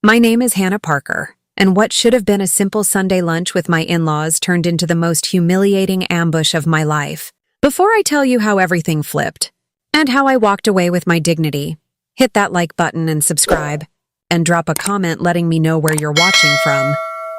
My name is Hannah Parker, and what should have been a simple Sunday lunch with my in-laws turned into the most humiliating ambush of my life. Before I tell you how everything flipped, and how I walked away with my dignity, hit that like button and subscribe, and drop a comment letting me know where you're watching from.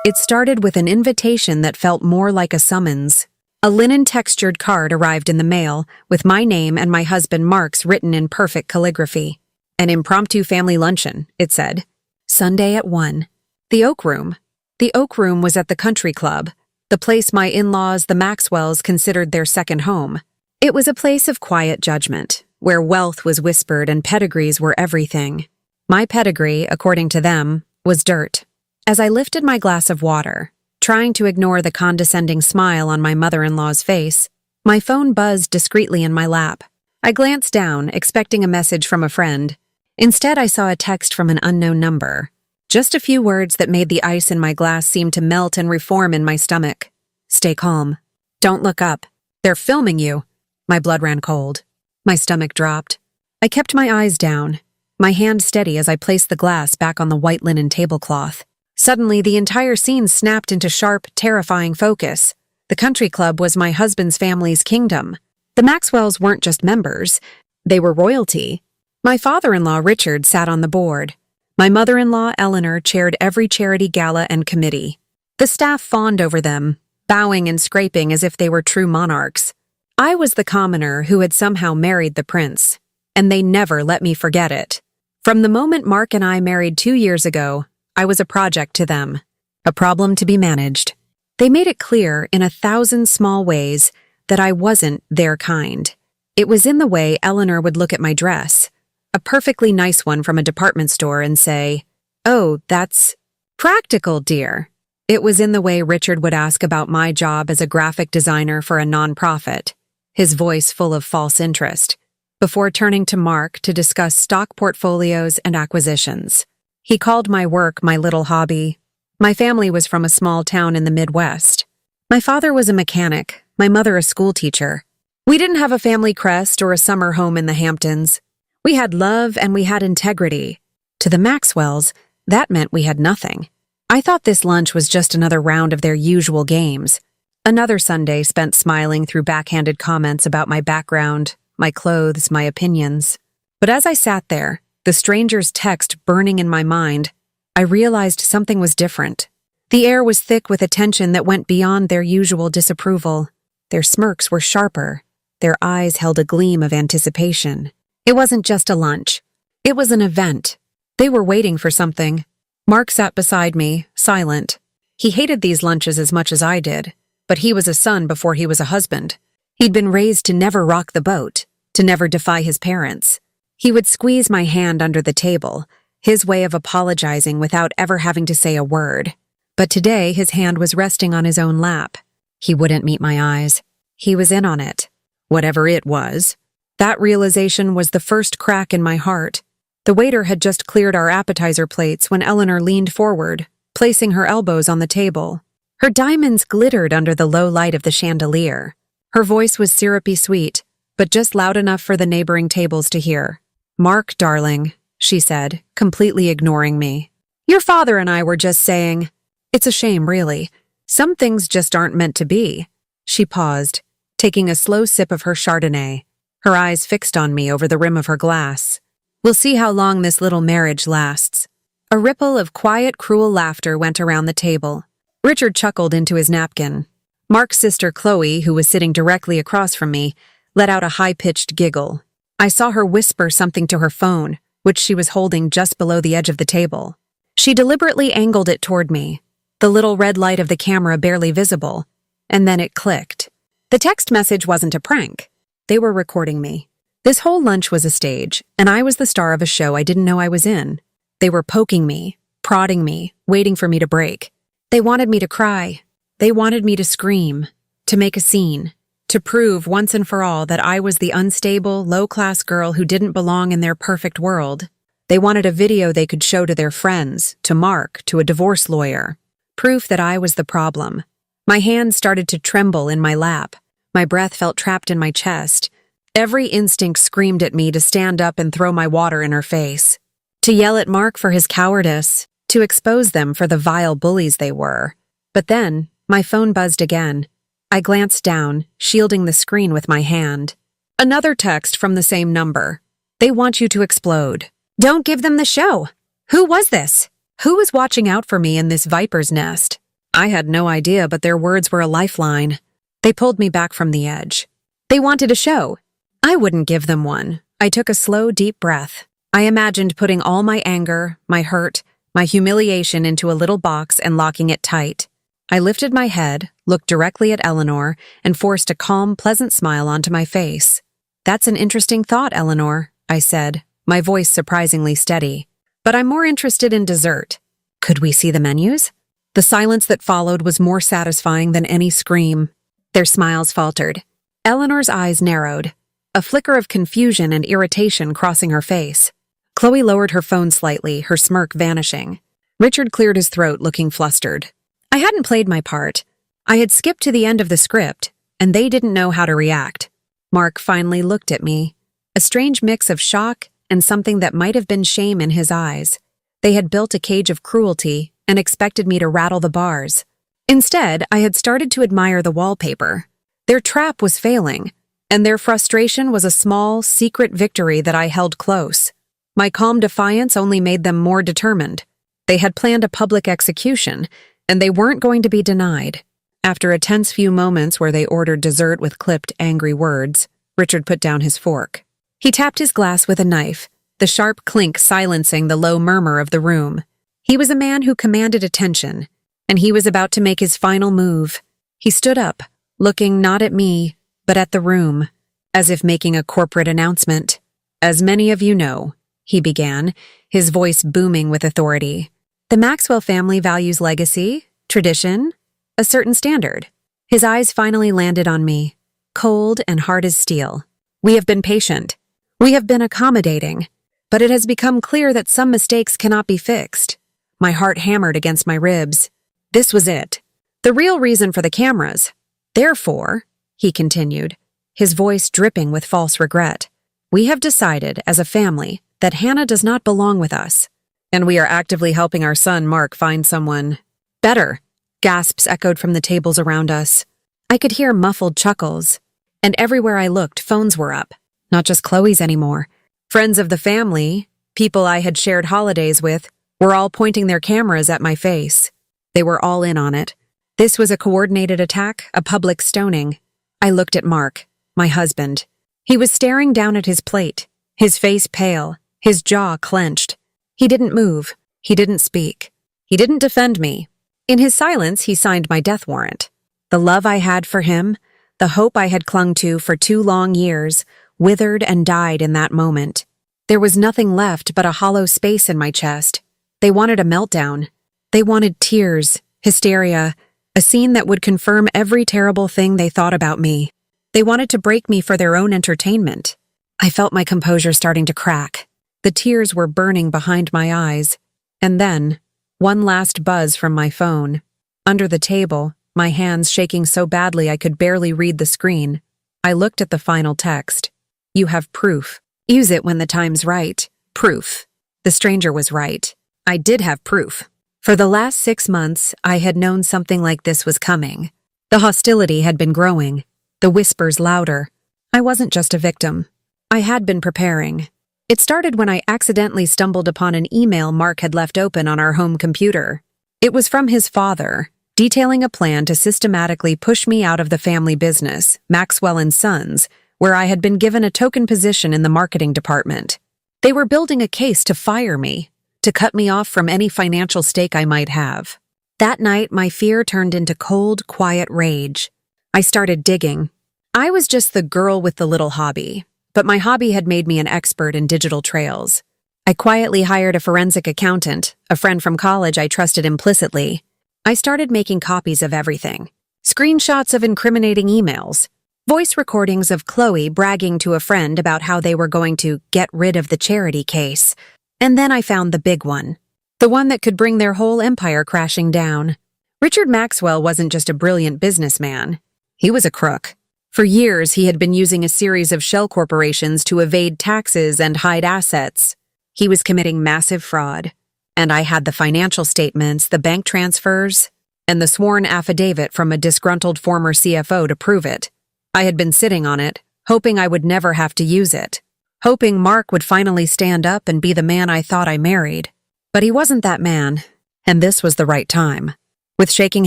It started with an invitation that felt more like a summons. A linen-textured card arrived in the mail, with my name and my husband Mark's written in perfect calligraphy. An impromptu family luncheon, it said. Sunday at 1. The Oak Room. The Oak Room was at the country club, the place my in-laws, the Maxwells, considered their second home. It was a place of quiet judgment, where wealth was whispered and pedigrees were everything. My pedigree, according to them, was dirt. As I lifted my glass of water, trying to ignore the condescending smile on my mother-in-law's face, my phone buzzed discreetly in my lap. I glanced down, expecting a message from a friend. Instead, I saw a text from an unknown number. Just a few words that made the ice in my glass seem to melt and reform in my stomach. Stay calm. Don't look up. They're filming you. My blood ran cold. My stomach dropped. I kept my eyes down, my hand steady as I placed the glass back on the white linen tablecloth. Suddenly, the entire scene snapped into sharp, terrifying focus. The country club was my husband's family's kingdom. The Maxwells weren't just members. They were royalty. My father-in-law, Richard, sat on the board. My mother-in-law, Eleanor, chaired every charity gala and committee. The staff fawned over them, bowing and scraping as if they were true monarchs. I was the commoner who had somehow married the prince, and they never let me forget it. From the moment Mark and I married 2 years ago, I was a project to them, a problem to be managed. They made it clear in 1,000 small ways that I wasn't their kind. It was in the way Eleanor would look at my dress, a perfectly nice one from a department store, and say, "Oh, that's practical, dear." It was in the way Richard would ask about my job as a graphic designer for a nonprofit, his voice full of false interest, before turning to Mark to discuss stock portfolios and acquisitions. He called my work my little hobby. My family was from a small town in the Midwest. My father was a mechanic, my mother a school teacher. We didn't have a family crest or a summer home in the Hamptons. We had love and we had integrity. To the Maxwells, that meant we had nothing. I thought this lunch was just another round of their usual games. Another Sunday spent smiling through backhanded comments about my background, my clothes, my opinions. But as I sat there, the stranger's text burning in my mind, I realized something was different. The air was thick with a tension that went beyond their usual disapproval. Their smirks were sharper. Their eyes held a gleam of anticipation. It wasn't just a lunch. It was an event. They were waiting for something. Mark sat beside me, silent. He hated these lunches as much as I did, but he was a son before he was a husband. He'd been raised to never rock the boat, to never defy his parents. He would squeeze my hand under the table, his way of apologizing without ever having to say a word. But today his hand was resting on his own lap. He wouldn't meet my eyes. He was in on it. Whatever it was. That realization was the first crack in my heart. The waiter had just cleared our appetizer plates when Eleanor leaned forward, placing her elbows on the table. Her diamonds glittered under the low light of the chandelier. Her voice was syrupy sweet, but just loud enough for the neighboring tables to hear. "Mark, darling," she said, completely ignoring me. "Your father and I were just saying, it's a shame, really. Some things just aren't meant to be." She paused, taking a slow sip of her Chardonnay, her eyes fixed on me over the rim of her glass. "We'll see how long this little marriage lasts." A ripple of quiet, cruel laughter went around the table. Richard chuckled into his napkin. Mark's sister Chloe, who was sitting directly across from me, let out a high-pitched giggle. I saw her whisper something to her phone, which she was holding just below the edge of the table. She deliberately angled it toward me, the little red light of the camera barely visible, and then it clicked. The text message wasn't a prank. They were recording me. This whole lunch was a stage, and I was the star of a show I didn't know I was in. They were poking me, prodding me, waiting for me to break. They wanted me to cry. They wanted me to scream, to make a scene, to prove once and for all that I was the unstable, low-class girl who didn't belong in their perfect world. They wanted a video they could show to their friends, to Mark, to a divorce lawyer. Proof that I was the problem. My hands started to tremble in my lap. My breath felt trapped in my chest. Every instinct screamed at me to stand up and throw my water in her face. To yell at Mark for his cowardice. to expose them for the vile bullies they were. But then, my phone buzzed again. I glanced down, shielding the screen with my hand. Another text from the same number. They want you to explode. Don't give them the show. Who was this? Who was watching out for me in this viper's nest? I had no idea, but their words were a lifeline. They pulled me back from the edge. They wanted a show. I wouldn't give them one. I took a slow, deep breath. I imagined putting all my anger, my hurt, my humiliation into a little box and locking it tight. I lifted my head, looked directly at Eleanor, and forced a calm, pleasant smile onto my face. That's an interesting thought, Eleanor, I said, my voice surprisingly steady. But I'm more interested in dessert. Could we see the menus? The silence that followed was more satisfying than any scream. Their smiles faltered. Eleanor's eyes narrowed, a flicker of confusion and irritation crossing her face. Chloe lowered her phone slightly, her smirk vanishing. Richard cleared his throat, looking flustered. I hadn't played my part. I had skipped to the end of the script, and they didn't know how to react. Mark finally looked at me, a strange mix of shock and something that might have been shame in his eyes. They had built a cage of cruelty and expected me to rattle the bars. Instead, I had started to admire the wallpaper. Their trap was failing, and their frustration was a small, secret victory that I held close. My calm defiance only made them more determined. They had planned a public execution, and they weren't going to be denied. After a tense few moments where they ordered dessert with clipped, angry words, Richard put down his fork. He tapped his glass with a knife, the sharp clink silencing the low murmur of the room. He was a man who commanded attention, and he was about to make his final move. He stood up, looking not at me, but at the room, as if making a corporate announcement. As many of you know, he began, his voice booming with authority. The Maxwell family values legacy, tradition, a certain standard. His eyes finally landed on me, cold and hard as steel. We have been patient. We have been accommodating. But it has become clear that some mistakes cannot be fixed. My heart hammered against my ribs. This was it. The real reason for the cameras. Therefore, he continued, his voice dripping with false regret, we have decided as a family that Hannah does not belong with us, and we are actively helping our son Mark find someone better. Gasps echoed from the tables around us. I could hear muffled chuckles, and everywhere I looked, phones were up. Not just Chloe's anymore. Friends of the family, people I had shared holidays with, were all pointing their cameras at my face. They were all in on it. This was a coordinated attack, a public stoning. I looked at Mark, my husband. He was staring down at his plate, his face pale, his jaw clenched. He didn't move. He didn't speak. He didn't defend me. In his silence, he signed my death warrant. The love I had for him, the hope I had clung to for 2 long years, withered and died in that moment. There was nothing left but a hollow space in my chest. They wanted a meltdown. They wanted tears, hysteria, a scene that would confirm every terrible thing they thought about me. They wanted to break me for their own entertainment. I felt my composure starting to crack. The tears were burning behind my eyes. And then, one last buzz from my phone. Under the table, my hands shaking so badly I could barely read the screen. I looked at the final text. You have proof. Use it when the time's right. Proof. The stranger was right. I did have proof. For the last 6 months, I had known something like this was coming. The hostility had been growing, the whispers louder. I wasn't just a victim. I had been preparing. It started when I accidentally stumbled upon an email Mark had left open on our home computer. It was from his father, detailing a plan to systematically push me out of the family business, Maxwell and Sons, where I had been given a token position in the marketing department. They were building a case to fire me, to cut me off from any financial stake I might have. That night, my fear turned into cold, quiet rage. I started digging. I was just the girl with the little hobby, but my hobby had made me an expert in digital trails. I quietly hired a forensic accountant, a friend from college I trusted implicitly. I started making copies of everything. Screenshots of incriminating emails, voice recordings of Chloe bragging to a friend about how they were going to get rid of the charity case. And then I found the big one. The one that could bring their whole empire crashing down. Richard Maxwell wasn't just a brilliant businessman. He was a crook. For years, he had been using a series of shell corporations to evade taxes and hide assets. He was committing massive fraud. And I had the financial statements, the bank transfers, and the sworn affidavit from a disgruntled former CFO to prove it. I had been sitting on it, hoping I would never have to use it, hoping Mark would finally stand up and be the man I thought I married. But he wasn't that man, and this was the right time. With shaking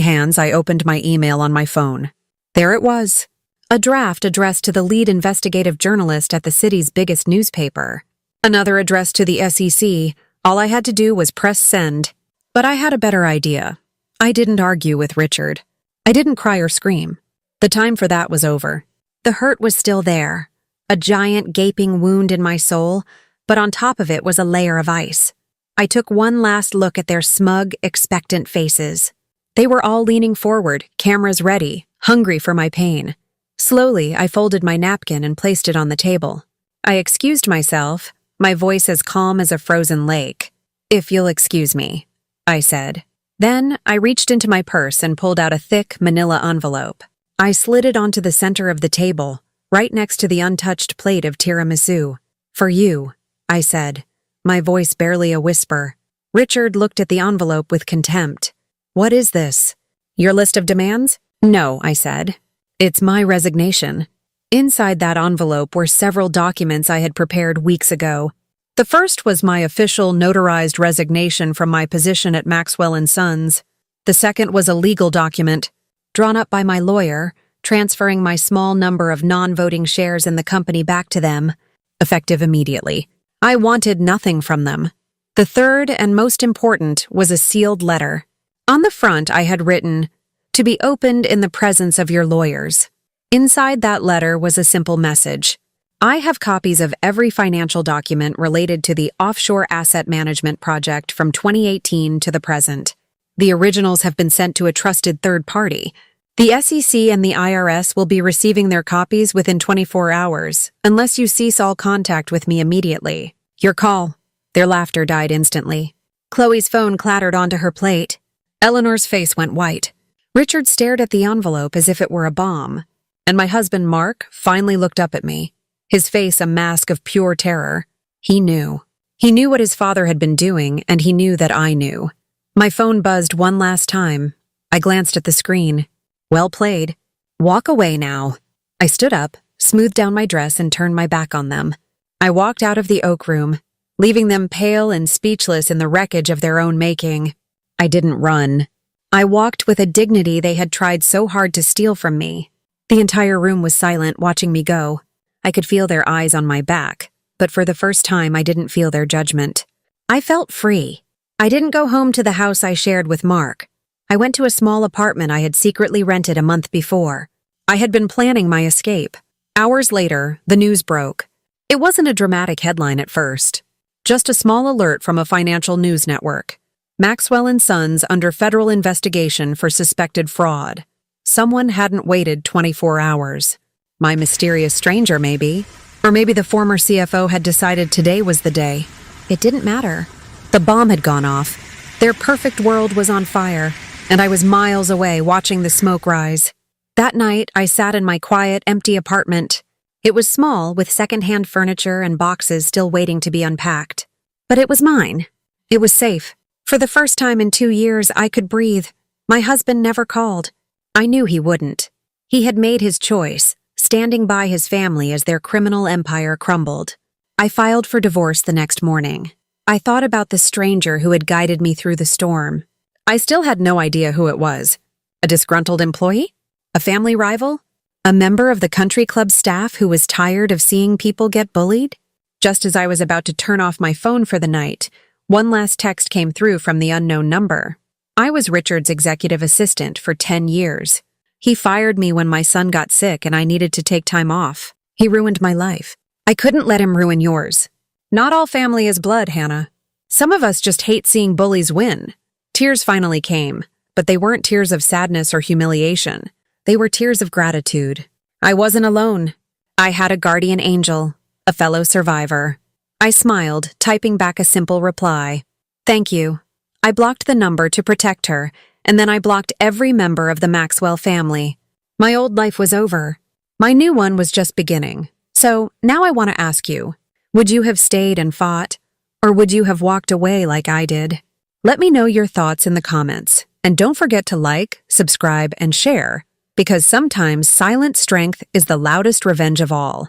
hands, I opened my email on my phone. There it was, a draft addressed to the lead investigative journalist at the city's biggest newspaper. Another addressed to the SEC. All I had to do was press send. But I had a better idea. I didn't argue with Richard. I didn't cry or scream. The time for that was over. The hurt was still there, a giant gaping wound in my soul, but on top of it was a layer of ice. I took one last look at their smug, expectant faces. They were all leaning forward, cameras ready, hungry for my pain. Slowly, I folded my napkin and placed it on the table. I excused myself, my voice as calm as a frozen lake. "If you'll excuse me," I said. Then, I reached into my purse and pulled out a thick manila envelope. I slid it onto the center of the table, right next to the untouched plate of tiramisu. "For you," I said, my voice barely a whisper. Richard looked at the envelope with contempt. "What is this? Your list of demands?" "No," I said. "It's my resignation." Inside that envelope were several documents I had prepared weeks ago. The first was my official notarized resignation from my position at Maxwell & Sons. The second was a legal document, drawn up by my lawyer, transferring my small number of non-voting shares in the company back to them, effective immediately. I wanted nothing from them. The third and most important was a sealed letter. On the front I had written, "To be opened in the presence of your lawyers." Inside that letter was a simple message. I have copies of every financial document related to the offshore asset management project from 2018 to the present. The originals have been sent to a trusted third party. The SEC and the IRS will be receiving their copies within 24 hours, unless you cease all contact with me immediately. Your call. Their laughter died instantly. Chloe's phone clattered onto her plate. Eleanor's face went white. Richard stared at the envelope as if it were a bomb. And my husband, Mark, finally looked up at me, his face a mask of pure terror. He knew. He knew what his father had been doing, and he knew that I knew. My phone buzzed one last time. I glanced at the screen. Well played. Walk away now. I stood up, smoothed down my dress, and turned my back on them. I walked out of the oak room, leaving them pale and speechless in the wreckage of their own making. I didn't run. I walked with a dignity they had tried so hard to steal from me. The entire room was silent, watching me go. I could feel their eyes on my back, but for the first time I didn't feel their judgment. I felt free. I didn't go home to the house I shared with Mark. I went to a small apartment I had secretly rented a month before. I had been planning my escape. Hours later, the news broke. It wasn't a dramatic headline at first. Just a small alert from a financial news network. Maxwell & Sons under federal investigation for suspected fraud. Someone hadn't waited 24 hours. My mysterious stranger, maybe. Or maybe the former CFO had decided today was the day. It didn't matter. The bomb had gone off. Their perfect world was on fire, and I was miles away watching the smoke rise. That night, I sat in my quiet, empty apartment. It was small, with secondhand furniture and boxes still waiting to be unpacked. But it was mine. It was safe. For the first time in 2 years, I could breathe. My husband never called. I knew he wouldn't. He had made his choice, standing by his family as their criminal empire crumbled. I filed for divorce the next morning. I thought about the stranger who had guided me through the storm. I still had no idea who it was. A disgruntled employee? A family rival? A member of the country club staff who was tired of seeing people get bullied? Just as I was about to turn off my phone for the night, one last text came through from the unknown number. I was Richard's executive assistant for 10 years. He fired me when my son got sick and I needed to take time off. He ruined my life. I couldn't let him ruin yours. Not all family is blood, Hannah. Some of us just hate seeing bullies win. Tears finally came, but they weren't tears of sadness or humiliation. They were tears of gratitude. I wasn't alone. I had a guardian angel, a fellow survivor. I smiled, typing back a simple reply. Thank you. I blocked the number to protect her, and then I blocked every member of the Maxwell family. My old life was over. My new one was just beginning. So now I want to ask you, would you have stayed and fought? Or would you have walked away like I did? Let me know your thoughts in the comments, and don't forget to like, subscribe, and share, because sometimes silent strength is the loudest revenge of all.